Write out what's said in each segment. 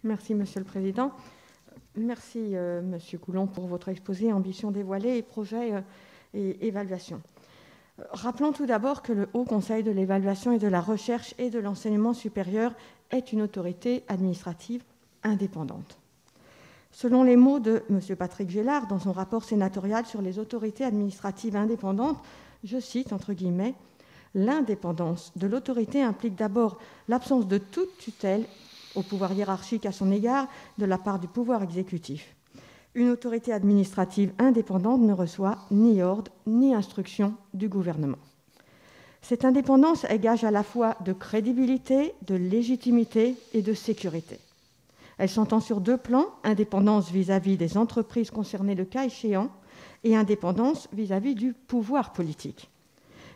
Merci, Monsieur le Président. Merci, Monsieur Coulon, pour votre exposé Ambition dévoilée et projet et évaluation. Rappelons tout d'abord que le Haut Conseil de l'évaluation et de la recherche et de l'enseignement supérieur est une autorité administrative indépendante. Selon les mots de M. Patrick Gélard dans son rapport sénatorial sur les autorités administratives indépendantes, je cite entre guillemets, « L'indépendance de l'autorité implique d'abord l'absence de toute tutelle au pouvoir hiérarchique à son égard de la part du pouvoir exécutif. Une autorité administrative indépendante ne reçoit ni ordre ni instruction du gouvernement. Cette indépendance est gage à la fois de crédibilité, de légitimité et de sécurité. Elle s'entend sur deux plans, indépendance vis-à-vis des entreprises concernées le cas échéant et indépendance vis-à-vis du pouvoir politique.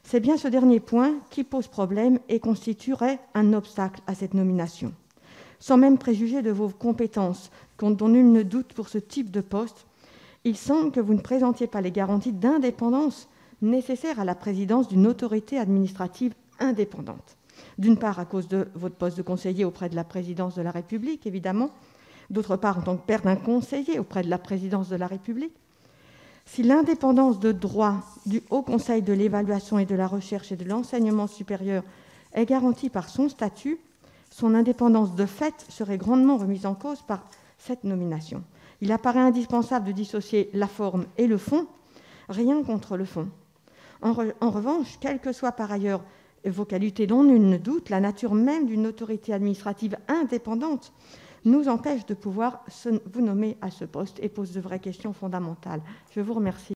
C'est bien ce dernier point qui pose problème et constituerait un obstacle à cette nomination. Sans même préjuger de vos compétences, dont nul ne doute pour ce type de poste, il semble que vous ne présentiez pas les garanties d'indépendance nécessaires à la présidence d'une autorité administrative indépendante. D'une part, à cause de votre poste de conseiller auprès de la présidence de la République, évidemment. D'autre part, en tant que père d'un conseiller auprès de la présidence de la République. Si l'indépendance de droit du Haut Conseil de l'évaluation et de la recherche et de l'enseignement supérieur est garantie par son statut, son indépendance de fait serait grandement remise en cause par cette nomination. Il apparaît indispensable de dissocier la forme et le fond, rien contre le fond. En revanche, quelles que soient par ailleurs vos qualités dont nul ne doute, la nature même d'une autorité administrative indépendante nous empêche de pouvoir vous nommer à ce poste et pose de vraies questions fondamentales. Je vous remercie.